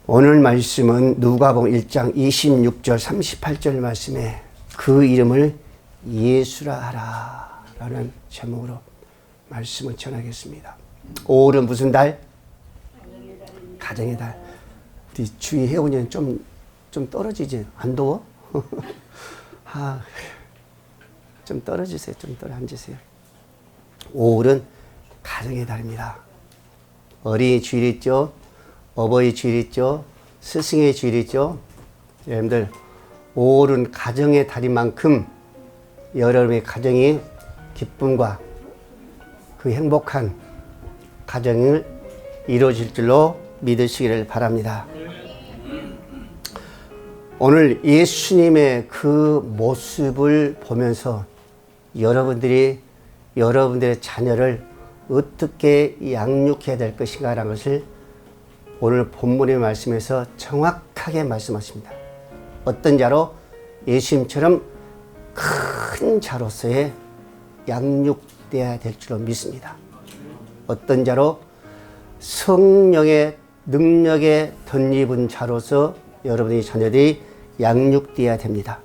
오늘 말씀은 누가복음 1장 26절 38절 말씀에 그 이름을 예수라 하라 라는 제목으로 말씀을 전하겠습니다. 5월은 무슨 달? 가정의 달. 우리 주위 회원님 좀 떨어지지? 안 더워? 좀 떨어지세요. 좀 앉으세요. 5월은 가정의 달입니다. 어린이 주일 있죠? 어버이 주일 있죠? 스승의 주일 있죠? 여러분들 5월은 가정의 달인 만큼 여러분의 가정이 기쁨과 그 행복한 가정을 이루어질 줄로 믿으시기를 바랍니다. 오늘 예수님의 그 모습을 보면서 여러분들이 여러분들의 자녀를 어떻게 양육해야 될 것인가 라는 것을 오늘 본문의 말씀에서 정확하게 말씀하십니다. 어떤 자로? 예수님처럼 큰 자로서의 양육되어야 될 줄로 믿습니다. 어떤 자로? 성령의 능력에 덧입은 자로서 여러분의 자녀들이 양육되어야 됩니다.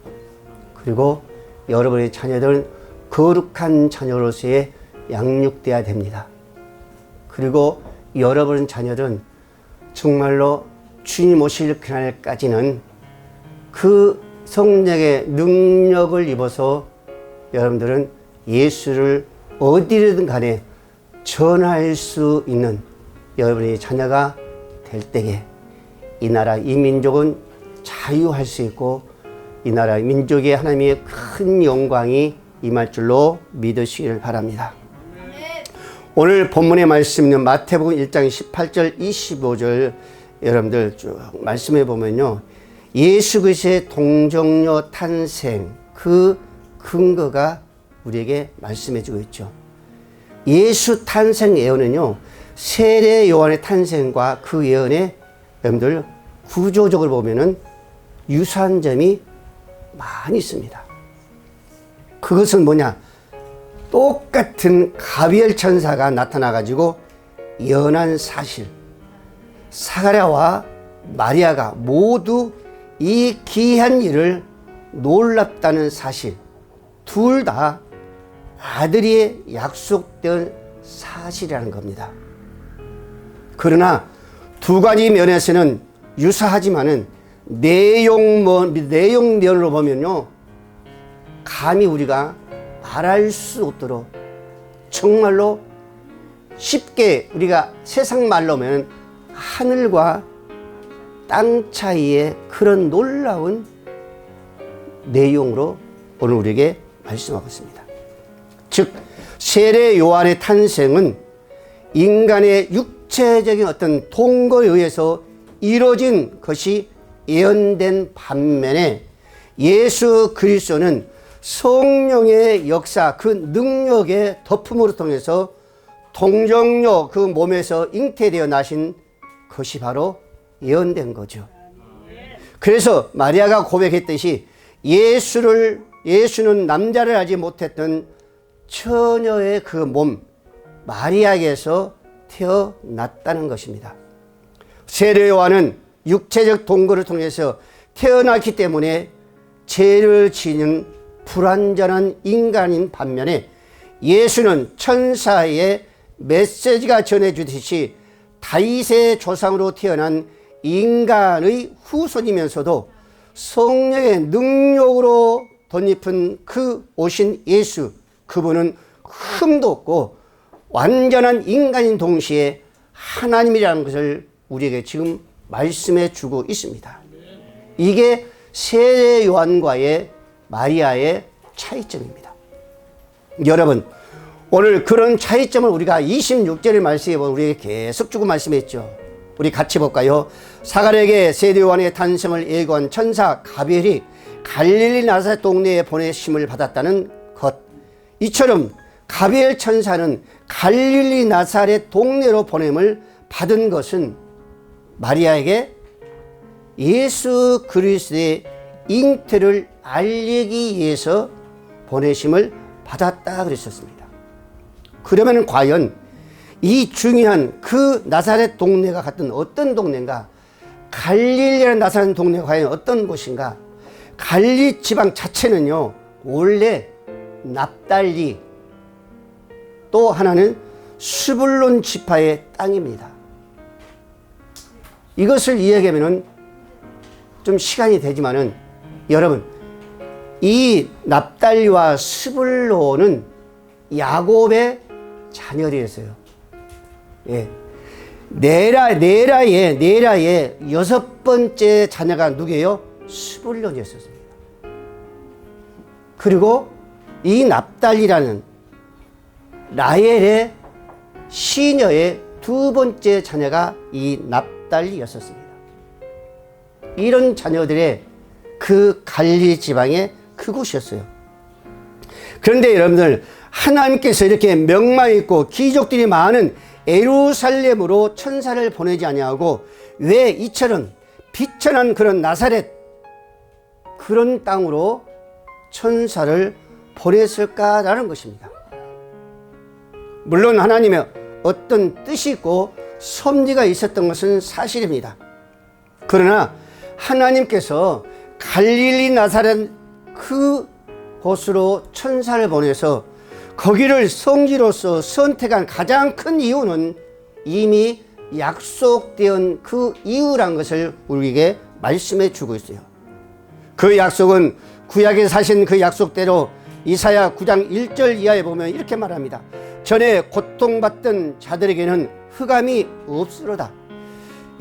그리고 여러분의 자녀들은 거룩한 자녀로서의 양육되어야 됩니다. 그리고 여러분 자녀들은 정말로 주님 오실 그날까지는 그 성령의 능력을 입어서 여러분들은 예수를 어디든 간에 전할 수 있는 여러분의 자녀가 될 때에 이 나라 이 민족은 자유할 수 있고 이 나라 민족의 하나님의 큰 영광이 임할 줄로 믿으시기를 바랍니다. 오늘 본문의 말씀은 마태복음 1장 18절 25절 여러분들 쭉 말씀해 보면요, 예수 그리스도의 동정녀 탄생 그 근거가 우리에게 말씀해 주고 있죠. 예수 탄생 예언은요, 세례 요한의 탄생과 그 예언에 여러분들 구조적으로 보면은 유사한 점이 많이 있습니다. 그것은 뭐냐? 똑같은 가비엘 천사가 나타나가지고 예언한 사실, 사가랴와 마리아가 모두 이 귀한 일을 놀랍다는 사실, 둘 다 아들이 약속된 사실이라는 겁니다. 그러나 두 가지 면에서는 유사하지만은 내용면으로 보면요, 감히 우리가 말할 수 없도록 정말로 쉽게 우리가 세상 말로 하면 하늘과 땅 차이의 그런 놀라운 내용으로 오늘 우리에게 말씀하고 있습니다. 즉 세례 요한의 탄생은 인간의 육체적인 어떤 동거에 의해서 이루어진 것이 예언된 반면에 예수 그리스도는 성령의 역사, 그 능력의 덮음으로 통해서 동정녀 그 몸에서 잉태되어 나신 것이 바로 예언된 거죠. 그래서 마리아가 고백했듯이 예수는 남자를 알지 못했던 처녀의 그 몸 마리아에게서 태어났다는 것입니다. 세례 요한은 육체적 동거를 통해서 태어났기 때문에 죄를 지는 불완전한 인간인 반면에 예수는 천사의 메시지가 전해주듯이 다윗의 조상으로 태어난 인간의 후손이면서도 성령의 능력으로 덧입은 그 오신 예수, 그분은 흠도 없고 완전한 인간인 동시에 하나님이라는 것을 우리에게 지금 말씀해 주고 있습니다. 이게 세례 요한과의 마리아의 차이점입니다. 여러분, 오늘 그런 차이점을 우리가 26절의 말씀에 보면 우리에게 계속 주고 말씀했죠. 우리 같이 볼까요? 사가랴에게 세례 요한의 탄생을 예고한 천사 가비엘이 갈릴리 나사렛 동네에 보내심을 받았다는 것. 이처럼 가비엘 천사는 갈릴리 나사렛 동네로 보냄을 받은 것은 마리아에게 예수 그리스도의 잉태를 알리기 위해서 보내심을 받았다 그랬었습니다. 그러면 과연 이 중요한 그 나사렛 동네가 같은 어떤 동네인가? 갈릴리라는 나사렛 동네가 과연 어떤 곳인가? 갈릴리 지방 자체는요, 원래 납달리, 또 하나는 스불론 지파의 땅입니다. 이것을 이야기하면 좀 시간이 되지만은, 여러분, 이 납달리와 스불론은 야곱의 자녀들이었어요. 예. 네라의 여섯 번째 자녀가 누구예요? 스불론이었습니다. 그리고 이 납달리라는 라헬의 시녀의 두 번째 자녀가 이 납달리였었습니다. 이런 자녀들의 그 갈릴리 지방의 그곳이었어요. 그런데 여러분들, 하나님께서 이렇게 명망 있고 기족들이 많은 예루살렘으로 천사를 보내지 아니하고 왜 이처럼 비천한 그런 나사렛, 그런 땅으로 천사를 보냈을까라는 것입니다. 물론 하나님의 어떤 뜻이 있고 섭리가 있었던 것은 사실입니다. 그러나 하나님께서 갈릴리 나사렛 그 곳으로 천사를 보내서 거기를 성지로서 선택한 가장 큰 이유는 이미 약속된 그 이유란 것을 우리에게 말씀해 주고 있어요. 그 약속은 구약에 사신 그 약속대로 이사야 9장 1절 이하에 보면 이렇게 말합니다. 전에 고통받던 자들에게는 흑암이 없으로다.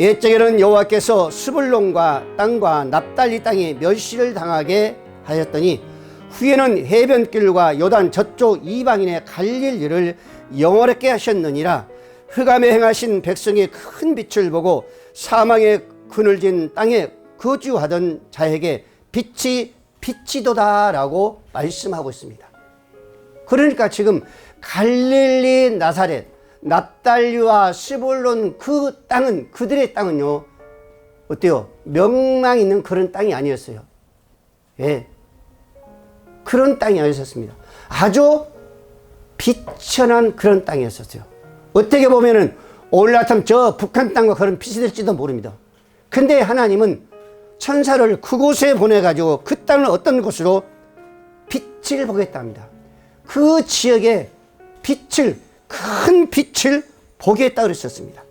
옛적에는 여호와께서 스불론과 땅과 납달리 땅에 멸시를 당하게 하였더니 후에는 해변길과 요단 저쪽 이방인의 갈릴리를 영원하게 하셨느니라. 흑암에 행하신 백성의 큰 빛을 보고 사망의 그늘진 땅에 거주하던 자에게 빛이 비치도다라고 말씀하고 있습니다. 그러니까 지금 갈릴리 나사렛, 납달리와 스불론 그 땅은, 그들의 땅은요, 어때요? 명망 있는 그런 땅이 아니었어요. 예. 그런 땅이 아니었습니다. 아주 비천한 그런 땅이었었어요. 어떻게 보면은 올라타면 저 북한 땅과 그런 빛이 될지도 모릅니다. 근데 하나님은 천사를 그곳에 보내가지고 그 땅을 어떤 곳으로 빛을 보겠다 합니다. 그 지역에 큰 빛을 보게 했다 그랬었습니다.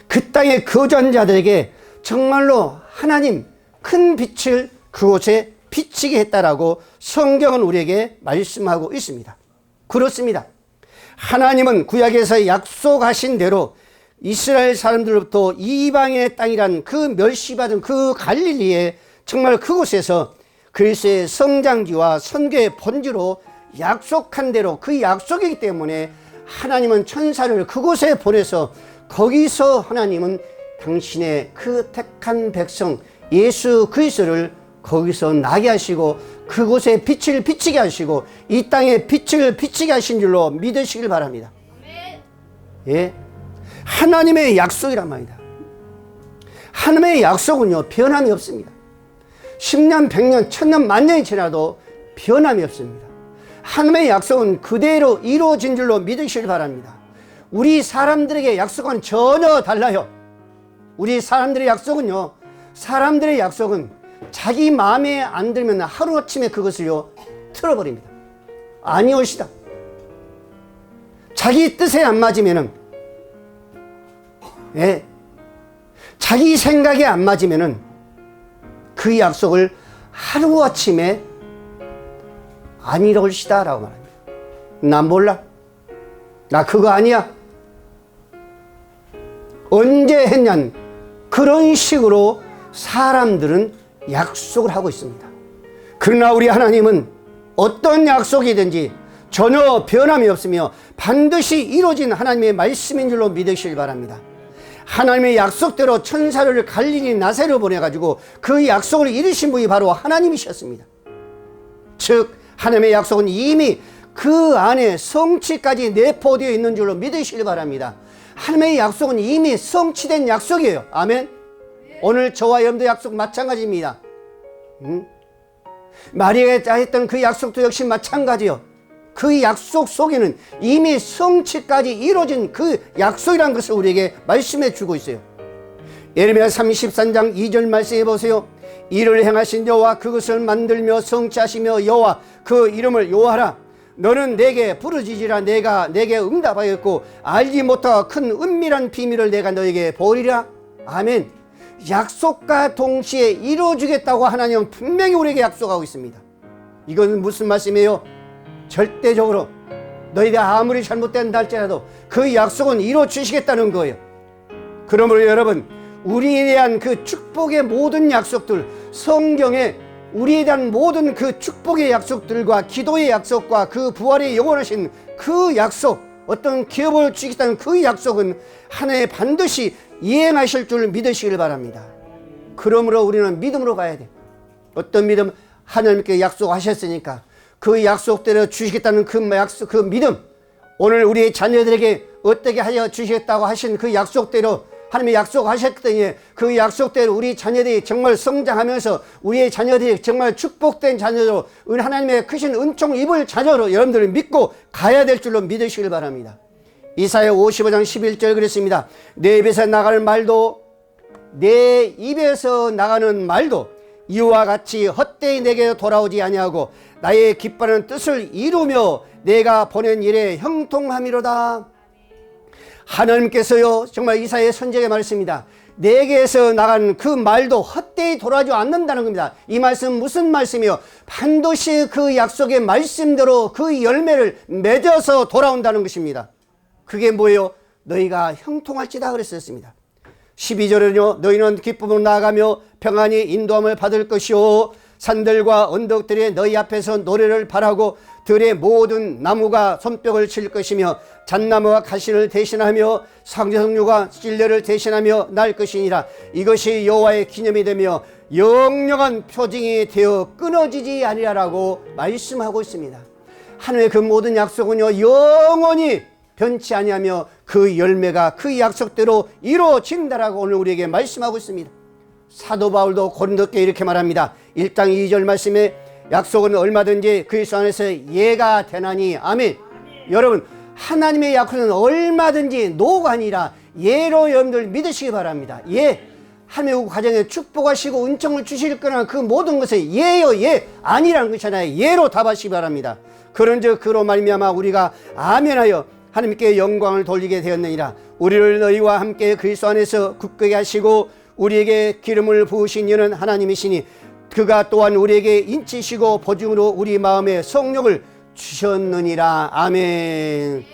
그 땅에 거주한 자들에게 정말로 하나님 큰 빛을 그곳에 비치게 했다라고 성경은 우리에게 말씀하고 있습니다. 그렇습니다. 하나님은 구약에서 약속하신 대로 이스라엘 사람들로부터 이방의 땅이란 그 멸시받은 그 갈릴리에 정말 그곳에서 그리스도의 성장기와 선교의 본주로 약속한 대로 그 약속이기 때문에 하나님은 천사를 그곳에 보내서 거기서 하나님은 당신의 그 택한 백성 예수 그리스도를 거기서 나게 하시고 그곳에 빛을 비치게 하시고 이 땅에 빛을 비치게 하신 줄로 믿으시길 바랍니다. 예, 하나님의 약속이란 말이다. 하나님의 약속은요 변함이 없습니다. 10년, 100년, 1000년, 만년이 지나도 변함이 없습니다. 하나님의 약속은 그대로 이루어진 줄로 믿으시길 바랍니다. 우리 사람들에게 약속은 전혀 달라요. 우리 사람들의 약속은요, 사람들의 약속은 자기 마음에 안 들면 하루아침에 그것을요 틀어버립니다. 아니오시다. 자기 뜻에 안 맞으면은, 예, 자기 생각에 안 맞으면은 그 약속을 하루아침에 안 이룰시다 라고 말합니다. 난 몰라. 나 그거 아니야. 언제 했냔 그런 식으로 사람들은 약속을 하고 있습니다. 그러나 우리 하나님은 어떤 약속이든지 전혀 변함이 없으며 반드시 이루어진 하나님의 말씀인 줄로 믿으시길 바랍니다. 하나님의 약속대로 천사를 갈릴리 나사렛으로 보내가지고 그 약속을 이루신 분이 바로 하나님이셨습니다. 즉 하나님의 약속은 이미 그 안에 성취까지 내포되어 있는 줄로 믿으시길 바랍니다. 하나님의 약속은 이미 성취된 약속이에요. 아멘. 오늘 저와 여러분들 약속 마찬가지입니다. 마리아가 했던 그 약속도 역시 마찬가지요. 그 약속 속에는 이미 성취까지 이루어진 그 약속이라는 것을 우리에게 말씀해 주고 있어요. 예레미야 33장 2절 말씀해 보세요. 이를 행하신 여호와 그것을 만들며 성취하시며 여호와 그 이름을 여호와라. 너는 내게 부르짖으라. 내가 내게 응답하였고 알지 못하고 큰 은밀한 비밀을 내가 너에게 보이리라. 아멘. 약속과 동시에 이루어주겠다고 하나님은 분명히 우리에게 약속하고 있습니다. 이건 무슨 말씀이에요? 절대적으로 너희가 아무리 잘못된다 할지라도 그 약속은 이루어주시겠다는 거예요. 그러므로 여러분, 우리에 대한 그 축복의 모든 약속들, 성경에 우리에 대한 모든 그 축복의 약속들과 기도의 약속과 그 부활의 영원하신 그 약속, 어떤 기업을 주시겠다는 그 약속은 하나님 반드시 이행하실 줄 믿으시길 바랍니다. 그러므로 우리는 믿음으로 가야 돼. 어떤 믿음? 하나님께 약속하셨으니까 그 약속대로 주시겠다는 그 믿음, 오늘 우리의 자녀들에게 어떻게 하여 주시겠다고 하신 그 약속대로 하나님이 약속하셨더니 그 약속대로 우리 자녀들이 정말 성장하면서 우리의 자녀들이 정말 축복된 자녀로 우리 하나님의 크신 은총 입을 자녀로 여러분들을 믿고 가야 될 줄로 믿으시길 바랍니다. 이사야 55장 11절 그랬습니다. 내 입에서 나가는 말도 내 입에서 나가는 말도 이와 같이 헛되이 내게 돌아오지 아니하고 나의 기뻐하는 뜻을 이루며 내가 보낸 일에 형통함이로다. 하나님께서요 정말 이사야의 선지자의 말씀입니다. 내게서 나간 그 말도 헛되이 돌아오지 않는다는 겁니다. 이 말씀 무슨 말씀이요? 반드시 그 약속의 말씀대로 그 열매를 맺어서 돌아온다는 것입니다. 그게 뭐예요? 너희가 형통할지다 그랬었습니다. 12절은요 너희는 기쁨으로 나아가며 평안히 인도함을 받을 것이요 산들과 언덕들이 너희 앞에서 노래를 바라고 들의 모든 나무가 손뼉을 칠 것이며 잣나무가 가시를 대신하며 상저석류가 찔레를 대신하며 날 것이니라. 이것이 여호와의 기념이 되며 영영한 표징이 되어 끊어지지 아니하라고 말씀하고 있습니다. 하나님의 그 모든 약속은요 영원히 변치 아니하며 그 열매가 그 약속대로 이루어진다라고 오늘 우리에게 말씀하고 있습니다. 사도 바울도 고린도께 이렇게 말합니다. 1장 2절 말씀에 약속은 얼마든지 그리스도 안에서 예가 되나니. 아멘. 여러분, 하나님의 약속은 얼마든지 노가 아니라 예로 여러분들 믿으시기 바랍니다. 예. 하나님의 가정에 축복하시고 은총을 주실 거나 그 모든 것을 예요 예 아니라는 것이잖아요. 예로 답하시기 바랍니다. 그런즉 그로 말미암아 우리가 아멘하여 하나님께 영광을 돌리게 되었느니라. 우리를 너희와 함께 그리스도 안에서 굳게 하시고 우리에게 기름을 부으신 이는 하나님이시니 그가 또한 우리에게 인치시고 보증으로 우리 마음에 성령을 주셨느니라. 아멘.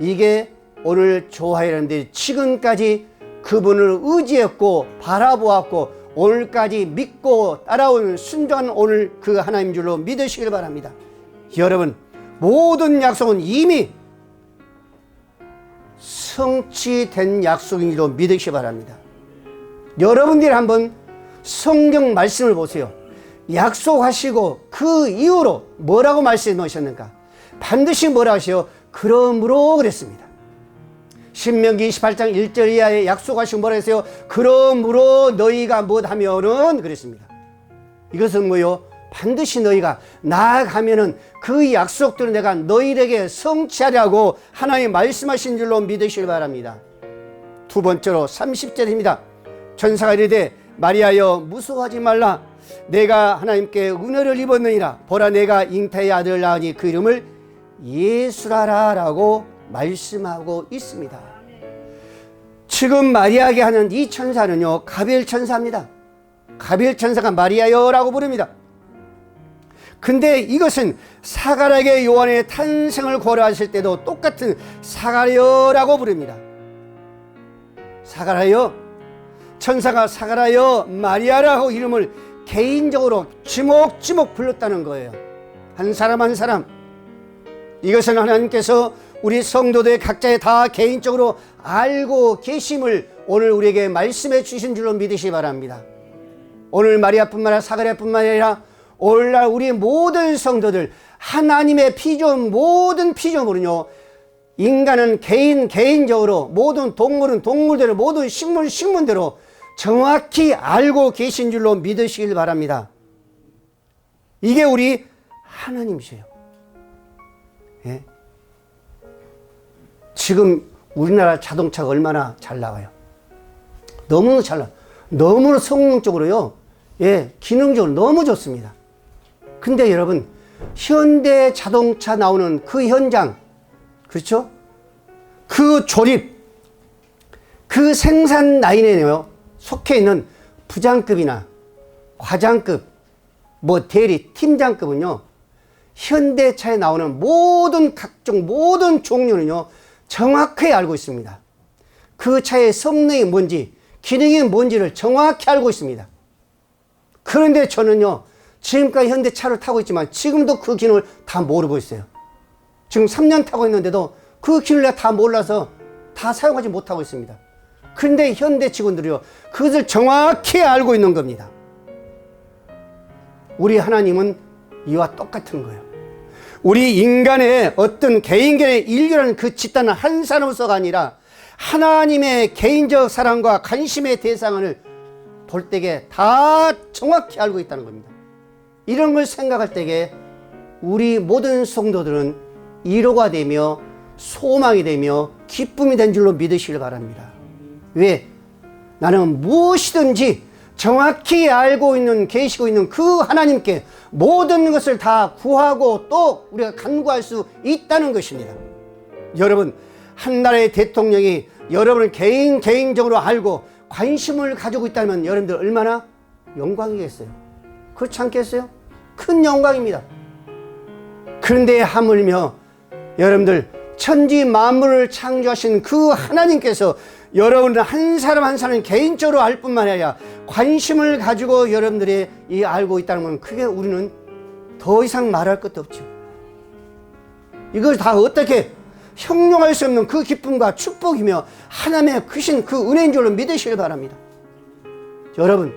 이게 오늘 조화이라는데 지금까지 그분을 의지했고 바라보았고 오늘까지 믿고 따라온 순전한 오늘 그 하나님 줄로 믿으시길 바랍니다. 여러분, 모든 약속은 이미 성취된 약속인 줄로 믿으시기 바랍니다. 여러분들이 한번 성경 말씀을 보세요. 약속하시고 그 이후로 뭐라고 말씀하셨는가? 반드시 뭐라고 하시요? 그러므로 그랬습니다. 신명기 28장 1절 이하에 약속하시고 뭐라 했어요? 그러므로 너희가 못하면은 그랬습니다. 이것은 뭐요? 반드시 너희가 나아가면은 그 약속들을 내가 너희에게 성취하려고 하나님 말씀하신 줄로 믿으시길 바랍니다. 두 번째로 30절입니다. 천사가 이르되 마리아여 무서워하지 말라. 내가 하나님께 은혜를 입었느니라. 보라 내가 잉태의 아들을 낳으니 그 이름을 예수라라 라고 말씀하고 있습니다. 지금 마리아에게 하는 이 천사는요 가브리엘 천사입니다. 가브리엘 천사가 마리아여 라고 부릅니다. 근데 이것은 사가랴에게 요한의 탄생을 고려하실 때도 똑같은 사가랴라고 부릅니다. 사가랴여, 천사가 사가랴여 마리아라고 이름을 개인적으로 지목지목 불렀다는 거예요. 한 사람 한 사람. 이것은 하나님께서 우리 성도들 각자의 다 개인적으로 알고 계심을 오늘 우리에게 말씀해 주신 줄로 믿으시기 바랍니다. 오늘 마리아뿐만 아니라 사가랴뿐만 아니라 오늘날 우리 모든 성도들 하나님의 피조물 모든 피조물은요 인간은 개인적으로 모든 동물은 동물대로 모든 식물은 식물대로 정확히 알고 계신 줄로 믿으시길 바랍니다. 이게 우리 하나님이세요. 예? 지금 우리나라 자동차가 얼마나 잘 나가요. 너무 잘 나가요. 너무 성능적으로요, 예, 기능적으로 너무 좋습니다. 근데 여러분, 현대 자동차 나오는 그 현장, 그렇죠? 그 조립, 그 생산 라인에요, 속해 있는 부장급이나 과장급, 대리, 팀장급은요, 현대차에 나오는 모든 각종, 모든 종류는요, 정확하게 알고 있습니다. 그 차의 성능이 뭔지, 기능이 뭔지를 정확히 알고 있습니다. 그런데 저는요, 지금까지 현대차를 타고 있지만 지금도 그 기능을 다 모르고 있어요. 지금 3년 타고 있는데도 그 기능을 내가 다 몰라서 다 사용하지 못하고 있습니다. 그런데 현대 직원들이요, 그것을 정확히 알고 있는 겁니다. 우리 하나님은 이와 똑같은 거예요. 우리 인간의 어떤 개인간의 인류라는 그 집단은 한 사람으로서가 아니라 하나님의 개인적 사랑과 관심의 대상을 볼 때에 다 정확히 알고 있다는 겁니다. 이런 걸 생각할 때에 우리 모든 성도들은 위로가 되며 소망이 되며 기쁨이 된 줄로 믿으시길 바랍니다. 왜? 나는 무엇이든지 정확히 알고 있는, 계시고 있는 그 하나님께 모든 것을 다 구하고 또 우리가 간구할 수 있다는 것입니다. 여러분, 한 나라의 대통령이 여러분을 개인적으로 알고 관심을 가지고 있다면 여러분들 얼마나 영광이겠어요? 그렇지 않겠어요? 큰 영광입니다. 그런데 하물며 여러분들 천지 만물을 창조하신 그 하나님께서 여러분들 한 사람 한 사람 개인적으로 알 뿐만 아니라 관심을 가지고 여러분들이 알고 있다는 건 그게 우리는 더 이상 말할 것도 없죠. 이걸 다 어떻게 형용할 수 없는 그 기쁨과 축복이며 하나님의 크신 그 은혜인 줄로 믿으시길 바랍니다. 여러분,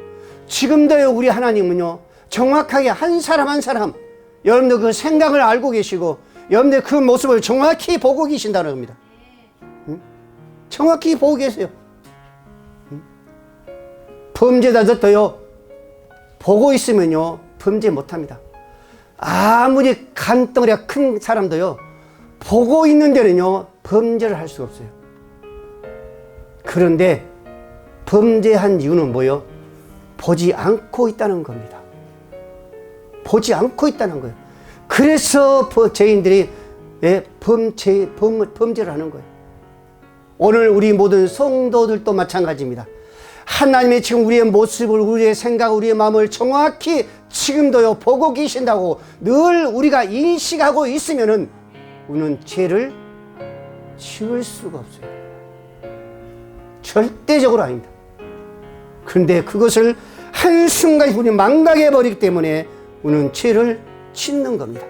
지금도 우리 하나님은요, 정확하게 한 사람 한 사람 여러분들 그 생각을 알고 계시고 여러분들 그 모습을 정확히 보고 계신다는 겁니다. 정확히 보고 계세요. 범죄자들도요, 보고 있으면요, 범죄 못합니다. 아무리 간덩어리가 큰 사람도요, 보고 있는 데는요, 범죄를 할 수가 없어요. 그런데 범죄한 이유는 뭐예요? 보지 않고 있다는 겁니다. 보지 않고 있다는 거예요. 그래서 죄인들이 범죄를 하는 거예요. 오늘 우리 모든 성도들도 마찬가지입니다. 하나님이 지금 우리의 모습을, 우리의 생각, 우리의 마음을 정확히 지금도요 보고 계신다고 늘 우리가 인식하고 있으면은 우리는 죄를 지을 수가 없어요. 절대적으로 아닙니다. 그런데 그것을 한순간에 우리 망각해 버리기 때문에 우리는 죄를 짓는 겁니다.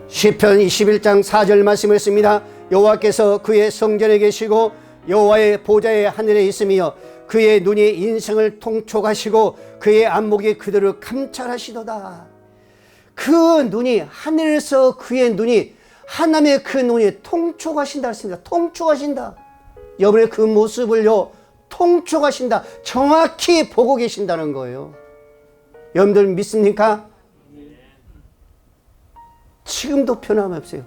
시편 21장 4절 말씀을 했습니다. 여호와께서 그의 성전에 계시고 여호와의 보좌에 하늘에 있으며 그의 눈이 인생을 통촉하시고 그의 안목이 그들을 감찰하시도다. 그 눈이, 하늘에서 그의 눈이, 하나님의 그 눈이 통촉하신다 했습니다. 통촉하신다. 여러분의 그 모습을요 통촉하신다. 정확히 보고 계신다는 거예요. 여러분들 믿습니까? 지금도 변함없어요.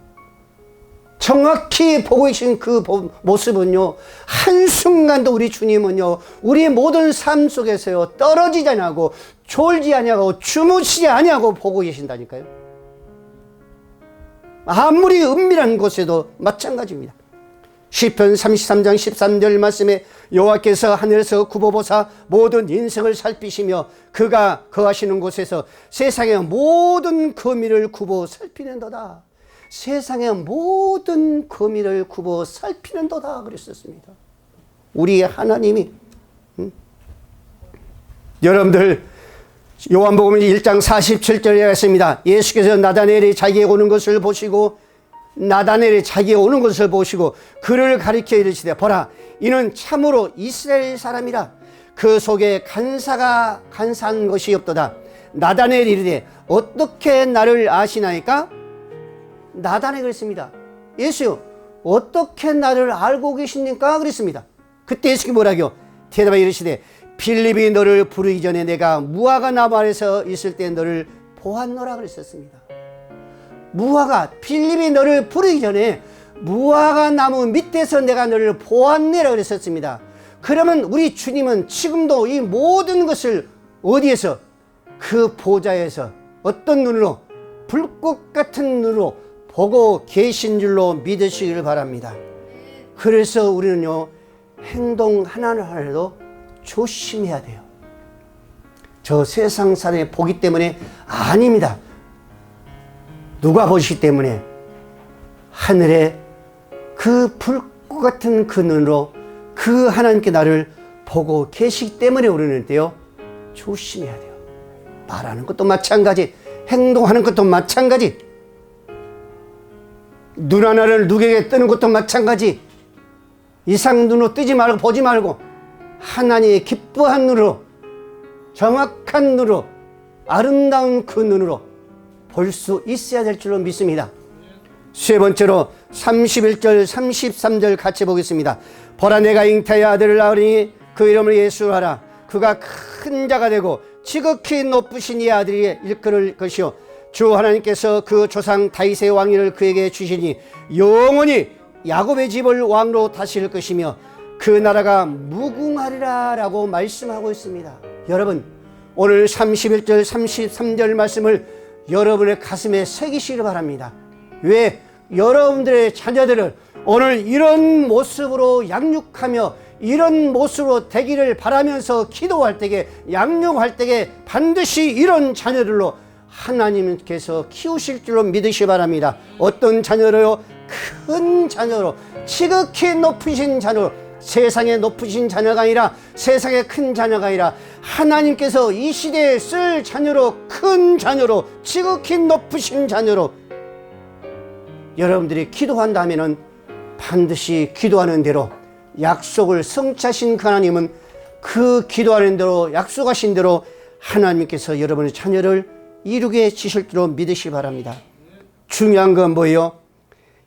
정확히 보고 계신 그 모습은요, 한순간도 우리 주님은요, 우리의 모든 삶 속에서요, 떨어지지 아니하고, 졸지 아니하고, 주무시지 아니하고 보고 계신다니까요. 아무리 은밀한 곳에도 마찬가지입니다. 시편 33장 13절 말씀에 여호와께서 하늘에서 굽어보사 모든 인생을 살피시며 그가 거하시는 곳에서 세상의 모든 거미를 굽어 살피는도다. 세상의 모든 거미를 굽어 살피는도다 그랬었습니다. 우리 하나님이 여러분들 요한복음 1장 47절에 했습니다. 예수께서 나다나엘이 자기에게 오는 것을 보시고 그를 가리켜 이르시되 보라 이는 참으로 이스라엘 사람이라 그 속에 간사한 것이 없도다. 나다나엘이 이르되 어떻게 나를 아시나이까? 나다나엘이 그랬습니다. 예수요 어떻게 나를 알고 계십니까? 그랬습니다. 그때 예수께서 뭐라고요? 대답하여 이르시되 빌립이 너를 부르기 전에 내가 무화과 나무 아래서 있을 때 너를 보았노라 그랬었습니다. 빌립이 너를 부르기 전에 무화과 나무 밑에서 내가 너를 보았네라 그랬었습니다. 그러면 우리 주님은 지금도 이 모든 것을 어디에서? 그 보좌에서 어떤 눈으로? 불꽃 같은 눈으로 보고 계신 줄로 믿으시기를 바랍니다. 그래서 우리는요, 행동 하나하나도 조심해야 돼요. 저 세상 사람이 보기 때문에 아닙니다. 누가 보시기 때문에? 하늘에 그 불꽃 같은 그 눈으로 그 하나님께 나를 보고 계시기 때문에 우리는 때요, 조심해야 돼요. 말하는 것도 마찬가지, 행동하는 것도 마찬가지, 눈 하나를 누구에게 뜨는 것도 마찬가지. 이상 눈으로 뜨지 말고 보지 말고 하나님의 기뻐한 눈으로, 정확한 눈으로, 아름다운 그 눈으로 볼 수 있어야 될 줄로 믿습니다. 세 번째로 31절 33절 같이 보겠습니다. 보라, 내가 잉태의 아들을 낳으리니 그 이름을 예수 하라. 그가 큰 자가 되고 지극히 높으신 이 아들이 일컬을 것이요 주 하나님께서 그 조상 다윗의 왕위를 그에게 주시니 영원히 야곱의 집을 왕으로 다스릴 것이며 그 나라가 무궁하리라 라고 말씀하고 있습니다. 여러분, 오늘 31절 33절 말씀을 여러분의 가슴에 새기시길 바랍니다. 왜? 여러분들의 자녀들을 오늘 이런 모습으로 양육하며 이런 모습으로 되기를 바라면서 기도할 때에, 양육할 때에 반드시 이런 자녀들로 하나님께서 키우실 줄로 믿으시기 바랍니다. 어떤 자녀로요? 큰 자녀로, 지극히 높으신 자녀로, 세상에 높으신 자녀가 아니라, 세상에 큰 자녀가 아니라 하나님께서 이 시대에 쓸 자녀로, 큰 자녀로, 지극히 높으신 자녀로 여러분들이 기도한다면 반드시 기도하는 대로 약속을 성취하신 그 하나님은 그 기도하는 대로, 약속하신 대로 하나님께서 여러분의 자녀를 이루게 지실 줄로 믿으시기 바랍니다. 중요한 건 뭐예요?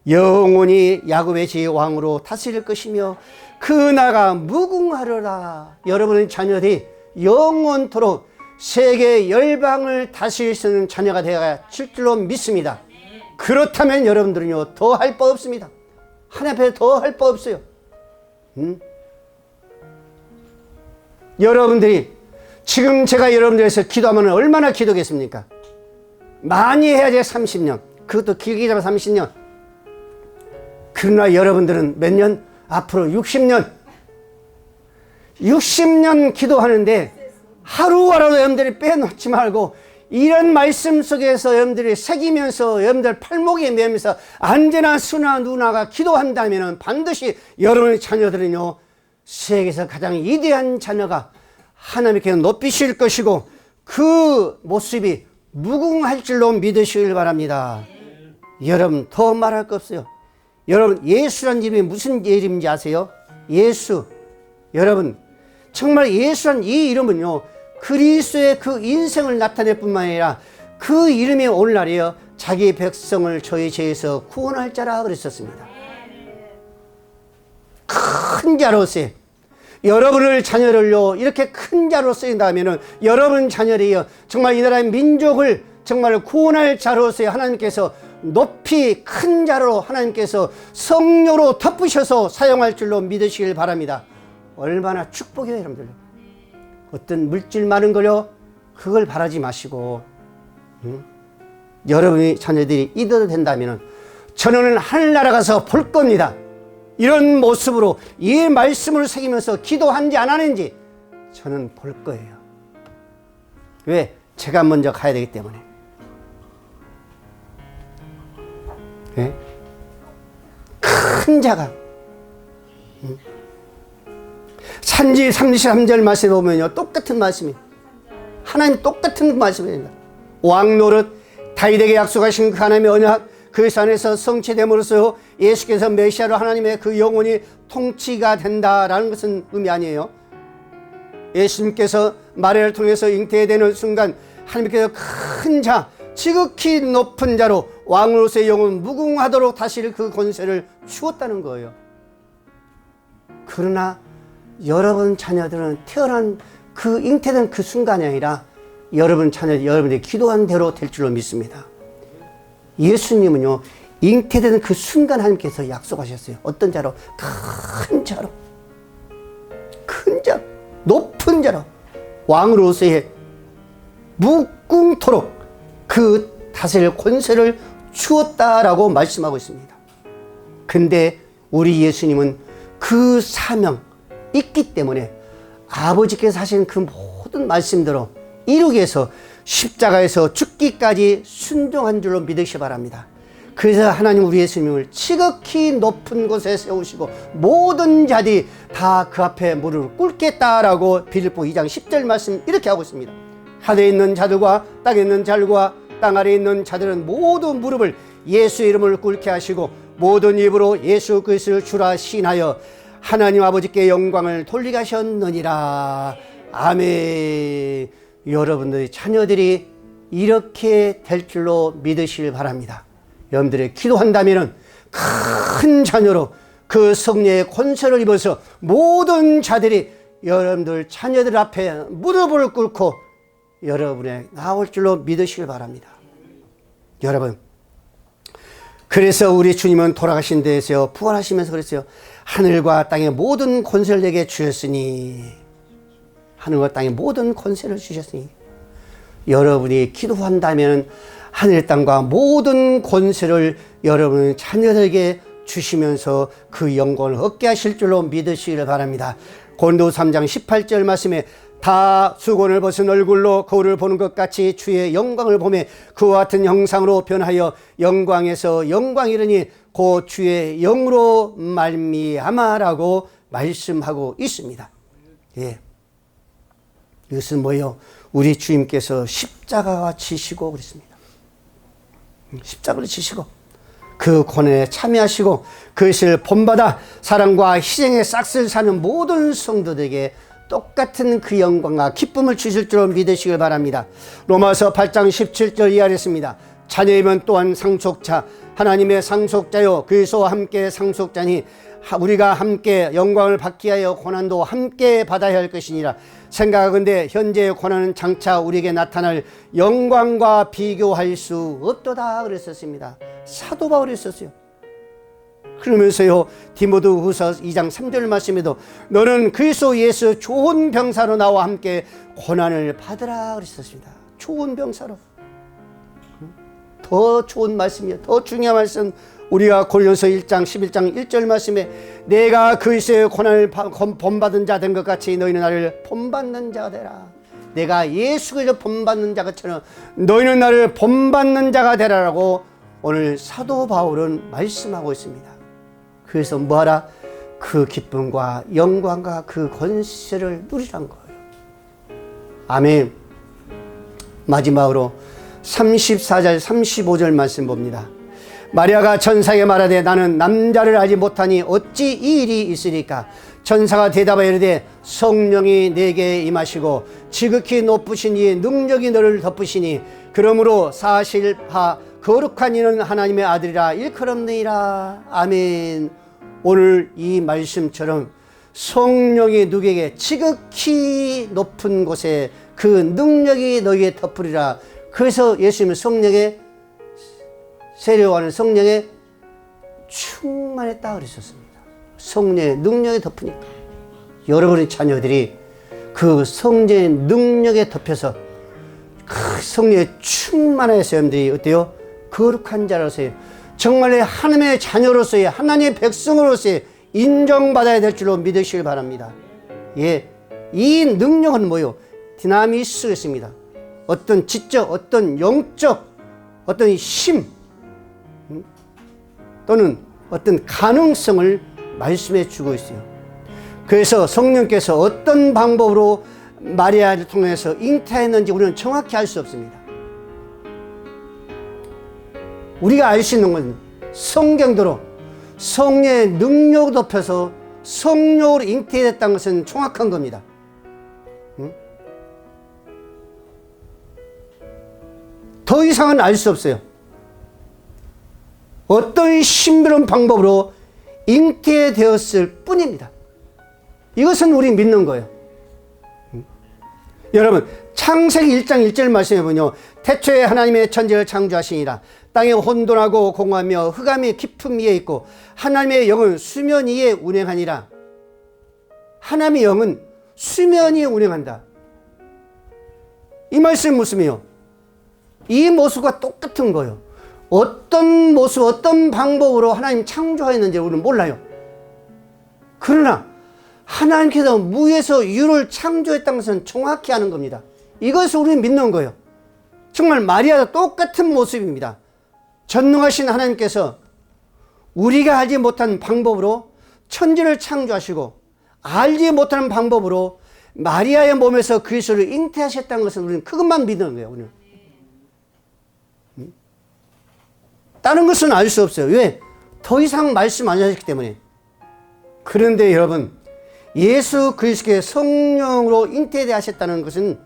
영원히 야곱의 제 왕으로 다스릴 것이며 그 나라가 무궁하리라. 여러분의 자녀들이 영원토록 세계 열방을 다스릴 수 있는 자녀가 되어야 칠 줄로 믿습니다. 그렇다면 여러분들은요, 더 할 바 없습니다. 하나님 앞에 더 할 바 없어요. 여러분들이 지금 제가 여러분들에서 기도하면 얼마나 기도겠습니까? 많이 해야지 30년, 그것도 길게 잡아 30년. 그러나 여러분들은 몇 년? 앞으로 60년 기도하는데 하루하루 여러분들이 빼놓지 말고 이런 말씀 속에서 여러분들이 새기면서 여러분들 팔목에 매면서 언제나 수나 누나가 기도한다면 반드시 여러분의 자녀들은요, 세계에서 가장 위대한 자녀가 하나님께 높이실 것이고 그 모습이 무궁할 줄로 믿으시길 바랍니다. 여러분, 더 말할 거 없어요. 여러분, 예수란 이름이 무슨 이름인지 아세요? 예수. 여러분, 정말 예수란 이 이름은요, 그리스도의 그 인생을 나타낼 뿐만 아니라 그 이름이 오늘날이요, 자기 백성을 저희 죄에서 구원할 자라 그랬었습니다. 큰 자로서 여러분을 자녀를요, 이렇게 큰 자로 쓰인다면은 여러분 자녀들이요, 정말 이 나라의 민족을 정말 구원할 자로서 하나님께서 높이 큰 자로 하나님께서 성령으로 덮으셔서 사용할 줄로 믿으시길 바랍니다. 얼마나 축복이에요, 여러분들. 어떤 물질 많은 거요, 그걸 바라지 마시고, 여러분의 자녀들이 이대로 된다면 저는 하늘나라 가서 볼 겁니다. 이런 모습으로 이 말씀을 새기면서 기도한지 안 하는지 저는 볼 거예요. 왜? 제가 먼저 가야 되기 때문에. 네? 큰 자가 산지 33절 말씀에 보면요, 똑같은 말씀이에요. 하나님 똑같은 말씀입니다. 왕노릇 다윗에게 약속하신 그 하나님의 언약, 그 산에서 성취됨으로써 예수께서 메시아로 하나님의 그 영혼이 통치가 된다라는 것은 의미 아니에요. 예수님께서 마리아를 통해서 잉태되는 순간 하나님께서 큰 자, 지극히 높은 자로 왕으로서의 영혼 무궁하도록 다스릴 그 권세를 주었다는 거예요. 그러나 여러분 자녀들은 태어난 그 잉태된 그 순간이 아니라 여러분 자녀, 여러분들이 기도한 대로 될 줄로 믿습니다. 예수님은요, 잉태되는 그 순간 하나님께서 약속하셨어요. 어떤 자로? 큰 자로. 높은 자로 왕으로서의 무궁토록 그 다스릴 권세를 주었다라고 말씀하고 있습니다. 근데 우리 예수님은 그 사명 있기 때문에 아버지께서 하신 그 모든 말씀대로 이루기 위해서 십자가에서 죽기까지 순종한 줄로 믿으시 바랍니다. 그래서 하나님 우리 예수님을 지극히 높은 곳에 세우시고 모든 자들이 다 그 앞에 무릎을 꿇겠다라고 빌립보 2장 10절 말씀 이렇게 하고 있습니다. 하늘에 있는 자들과 땅에 있는 자들과 땅 아래에 있는 자들은 모두 무릎을 예수 이름을 꿇게 하시고 모든 입으로 예수 그리스도를 주라 시인하여 하나님 아버지께 영광을 돌리게 하셨느니라. 아멘. 여러분들의 자녀들이 이렇게 될 줄로 믿으시길 바랍니다. 여러분들이 기도한다면 큰 자녀로 그 성령의 권세를 입어서 모든 자들이 여러분들 자녀들 앞에 무릎을 꿇고 여러분에 나올 줄로 믿으시길 바랍니다. 여러분, 그래서 우리 주님은 돌아가신 데에서 부활하시면서 그랬어요. 하늘과 땅의 모든 권세를 내게 주셨으니, 하늘과 땅의 모든 권세를 주셨으니, 여러분이 기도한다면 하늘 땅과 모든 권세를 여러분 자녀들에게 주시면서 그 영광을 얻게 하실 줄로 믿으시기를 바랍니다. 고린도서 3장 18절 말씀에 다 수건을 벗은 얼굴로 거울을 보는 것 같이 주의 영광을 보매 그와 같은 형상으로 변하여 영광에서 영광이르니 곧 주의 영으로 말미암아라고 말씀하고 있습니다. 예. 이것은 뭐예요? 우리 주님께서 십자가가 지시고 그랬습니다. 십자가를 지시고 그 고난에 참여하시고 그것을 본받아 사랑과 희생의 싹을 사는 모든 성도들에게 똑같은 그 영광과 기쁨을 주실 줄 믿으시길 바랍니다. 로마서 8장 17절 이하였습니다. 자녀이면 또한 상속자, 하나님의 상속자요 그리스도와 함께 상속자니 우리가 함께 영광을 받기 위하여 고난도 함께 받아야 할 것이니라. 생각하건대 현재의 고난은 장차 우리에게 나타날 영광과 비교할 수 없도다 그랬었습니다. 사도 바울이 썼어요. 그러면서요 디모데후서 2장 3절 말씀에도 너는 그리스도 예수 좋은 병사로 나와 함께 고난을 받으라 그랬었습니다. 좋은 병사로. 더 좋은 말씀이에요. 더 중요한 말씀. 우리가 고린도서 1장 11장 1절 말씀에 내가 그리스도의 고난을 본받은 자 된 것 같이 너희는 나를 본받는 자가 되라. 내가 예수 그리스도 본받는 자처럼 너희는 나를 본받는 자가 되라라고 오늘 사도 바울은 말씀하고 있습니다. 그래서 뭐하라? 그 기쁨과 영광과 그 권세를 누리란 거예요. 아멘. 마지막으로 34절 35절 말씀 봅니다. 마리아가 천사에게 말하되 나는 남자를 알지 못하니 어찌 이 일이 있으리까? 천사가 대답하여 이르되 성령이 내게 임하시고 지극히 높으신 이 능력이 너를 덮으시니 그러므로 사실하 거룩한 이는 하나님의 아들이라 일컬었느니라. 아멘. 오늘 이 말씀처럼 성령이 누구에게 지극히 높은 곳에 그 능력이 너희에 덮으리라. 그래서 예수님은 성령에 세례요한은 성령에 충만했다 그랬었습니다. 성령의 능력에 덮으니까 여러분의 자녀들이 그 성령의 능력에 덮여서 그 성령에 충만해서 여러분들이 어때요? 거룩한 자로서의 정말 하나님의 자녀로서의 하나님의 백성으로서의 인정받아야 될 줄로 믿으시길 바랍니다. 예, 이 능력은 뭐요? 디나미스였습니다. 어떤 지적, 어떤 영적, 어떤 힘 또는 어떤 가능성을 말씀해 주고 있어요. 그래서 성령께서 어떤 방법으로 마리아를 통해서 잉태했는지 우리는 정확히 알 수 없습니다. 우리가 알 수 있는 건 성경대로 성령의 능력을 덮여서 성령으로 잉태됐다는 것은 정확한 겁니다. 더 이상은 알 수 없어요. 어떤 신비로운 방법으로 잉태되었을 뿐입니다. 이것은 우리 믿는 거예요. 여러분 창세기 1장 1절 말씀해 보면요. 태초에 하나님의 천지를 창조하시니라. 땅에 혼돈하고 공허하며 흑암이 깊음 위에 있고 하나님의 영은 수면 위에 운행하니라. 하나님의 영은 수면이 운행한다. 이 말씀이 무슨이요? 이 모습과 똑같은 거예요. 어떤 모습, 어떤 방법으로 하나님 창조하였는지 우리는 몰라요. 그러나 하나님께서 무에서 유를 창조했다는 것은 정확히 아는 겁니다. 이것을 우리는 믿는 거예요. 정말 마리아와 똑같은 모습입니다. 전능하신 하나님께서 우리가 알지 못한 방법으로 천지를 창조하시고 알지 못하는 방법으로 마리아의 몸에서 그리스도를 잉태하셨다는 것을 우리는 그것만 믿는 거예요. 우리는. 다른 것은 알 수 없어요. 왜? 더 이상 말씀 안 하셨기 때문에. 그런데 여러분, 예수 그리스도의 성령으로 잉태하셨다는 것은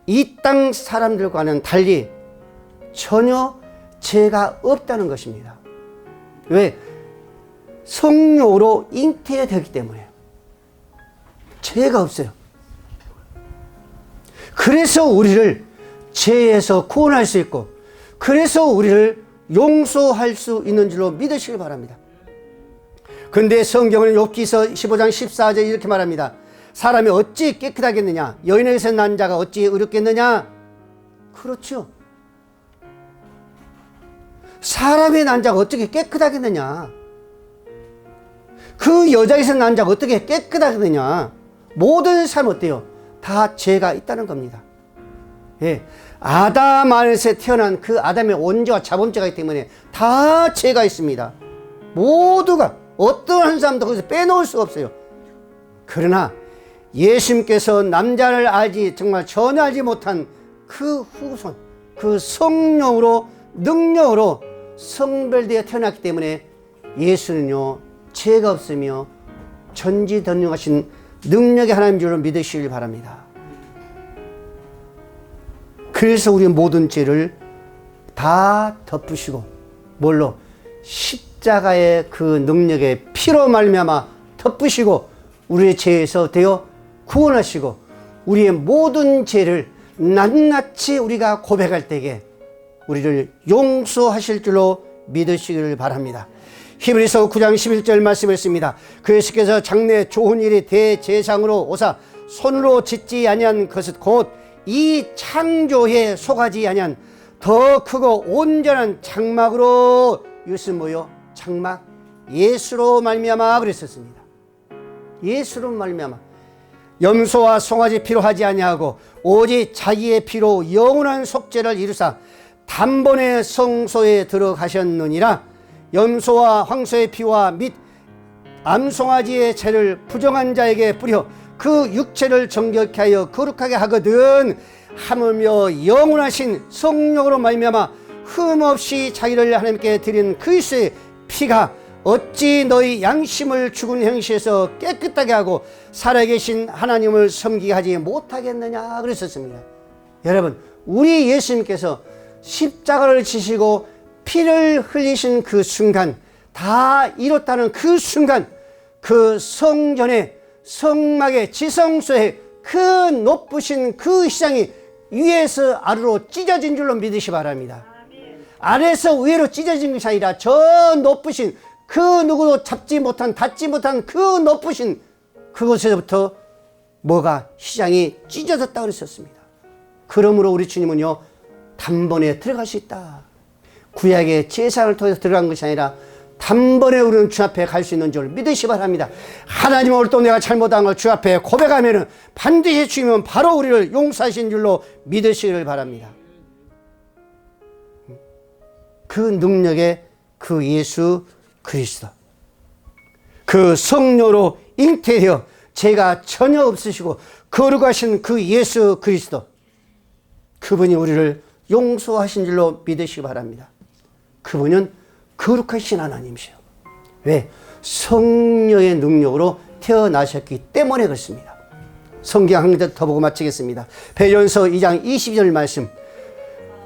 이 땅 사람들과는 달리 전혀 죄가 없다는 것입니다. 왜? 성령으로 잉태되기 때문에 죄가 없어요. 그래서 우리를 죄에서 구원할 수 있고, 그래서 우리를 용서할 수 있는 줄로 믿으시길 바랍니다. 그런데 성경은 욥기서 15장 14절 이렇게 말합니다. 사람이 어찌 깨끗하겠느냐? 여인에게서 난 자가 어찌 의롭겠느냐? 그렇죠. 사람의 난 자가 어떻게 깨끗하겠느냐? 그 여자에서 난 자가 어떻게 깨끗하겠느냐? 모든 사람 어때요? 다 죄가 있다는 겁니다. 예. 아담 안에서 태어난 그 아담의 원죄와 자범죄가 있기 때문에 다 죄가 있습니다. 모두가 어떤 사람도 거기서 빼놓을 수가 없어요. 그러나 예수님께서 남자를 알지 정말 전혀 알지 못한 그 후손, 그 성령으로 능력으로 성별되어 태어났기 때문에 예수는요 죄가 없으며 전지전능하신 능력의 하나님 줄로 믿으시길 바랍니다. 그래서 우리의 모든 죄를 다 덮으시고 뭘로? 십자가의 그 능력의 피로 말미암아 덮으시고 우리의 죄에서 되어 구원하시고 우리의 모든 죄를 낱낱이 우리가 고백할 때에 우리를 용서하실 줄로 믿으시기를 바랍니다. 히브리서 9장 11절 말씀했습니다. 그리스도께서 장래 좋은 일이 대제사장으로 오사 손으로 짓지 아니한 것은 곧 이 창조에 속하지 아니한 더 크고 온전한 장막으로, 이것은 뭐요? 장막, 예수로 말미암아 그랬었습니다. 예수로 말미암아 염소와 송아지 피로 하지 아니하고 오직 자기의 피로 영원한 속죄를 이루사 단번에 성소에 들어가셨느니라. 염소와 황소의 피와 및 암송아지의 죄를 부정한 자에게 뿌려 그 육체를 정결케 하여 거룩하게 하거든 하물며 영원하신 성령으로 말미암아 흠없이 자기를 하나님께 드린 그리스도의 피가 어찌 너희 양심을 죽은 행실에서 깨끗하게 하고 살아계신 하나님을 섬기게 하지 못하겠느냐 그랬었습니다. 여러분, 우리 예수님께서 십자가를 지시고 피를 흘리신 그 순간, 다 이뤘다는 그 순간, 그 성전의 성막의 지성소에 그 높으신 그 희생이 위에서 아래로 찢어진 줄로 믿으시 바랍니다. 아래에서 위로 찢어진 것이 아니라 저 높으신 그 누구도 잡지 못한 닿지 못한 그 높으신 그곳에서부터 뭐가 시장이 찢어졌다 그랬었습니다. 그러므로 우리 주님은요 단번에 들어갈 수 있다. 구약의 제사를 통해서 들어간 것이 아니라 단번에 우리는 주 앞에 갈 수 있는 줄 믿으시 바랍니다. 하나님, 오늘 또 내가 잘못한 걸 주 앞에 고백하면 반드시 주님은 바로 우리를 용서하신 줄로 믿으시기를 바랍니다. 그 능력의 그 예수 그리스도, 그 성령으로 잉태되어 죄가 전혀 없으시고 거룩하신 그 예수 그리스도, 그분이 우리를 용서하신 줄로 믿으시기 바랍니다. 그분은 거룩하신 하나님이세요. 왜? 성령의 능력으로 태어나셨기 때문에 그렇습니다. 성경 한 절 더 보고 마치겠습니다. 베드로전서 2장 22절 말씀,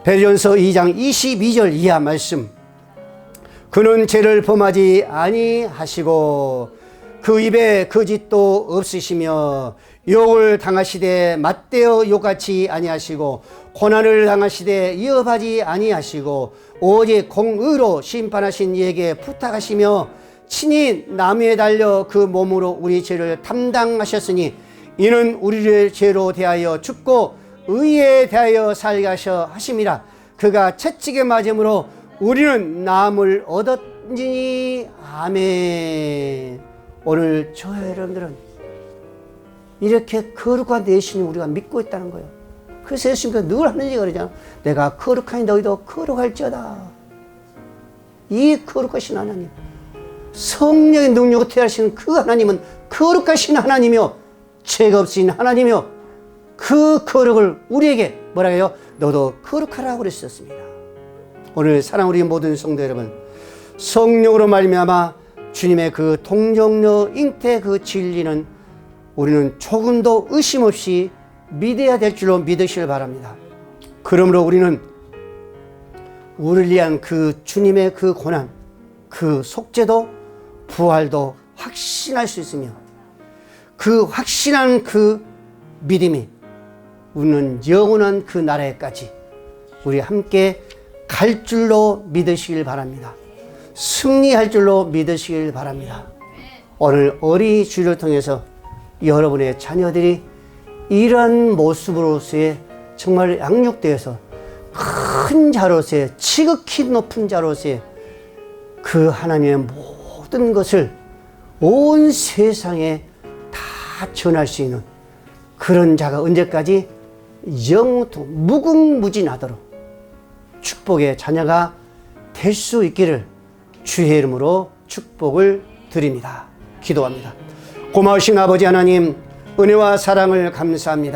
베드로전서 2장 22절 이하 말씀. 그는 죄를 범하지 아니하시고 그 입에 거짓도 없으시며 욕을 당하시되 맞대어 욕하지 아니하시고 고난을 당하시되 위협하지 아니하시고 오직 공의로 심판하신 이에게 부탁하시며 친히 나무에 달려 그 몸으로 우리 죄를 담당하셨으니 이는 우리를 죄로 대하여 죽고 의에 대하여 살게 하셔 하심이라. 그가 채찍에 맞음으로 우리는 나음을 얻었니. 아멘. 오늘 저와 여러분들은 이렇게 거룩한 대신을 우리가 믿고 있다는 거예요. 그래서 예수님께서 늘 하는 얘기가 그러잖아. 내가 거룩하니 너희도 거룩할지어다. 이 거룩하신 하나님, 성령의 능력으로 태어나시는 그 하나님은 거룩하신 하나님이요 죄가 없으신 하나님이요 그 거룩을 우리에게 뭐라 해요? 너도 거룩하라고 그랬었습니다. 오늘 사랑 우리 모든 성도 여러분, 성령으로 말미암아 주님의 그 동정녀 잉태 그 진리는 우리는 조금도 의심 없이 믿어야 될 줄로 믿으시길 바랍니다. 그러므로 우리는 우리를 위한 그 주님의 그 고난, 그 속죄도 부활도 확신할 수 있으며 그 확신한 그 믿음이 우리는 영원한 그 나라에까지 우리 함께 갈 줄로 믿으시길 바랍니다. 승리할 줄로 믿으시길 바랍니다. 오늘 어린이 주일을 통해서 여러분의 자녀들이 이런 모습으로서의 정말 양육되어서 큰 자로서의 지극히 높은 자로서의 그 하나님의 모든 것을 온 세상에 다 전할 수 있는 그런 자가 언제까지 영원토록 무궁무진하도록 축복의 자녀가 될 수 있기를 주의 이름으로 축복을 드립니다. 기도합니다. 고마우신 아버지 하나님, 은혜와 사랑을 감사합니다.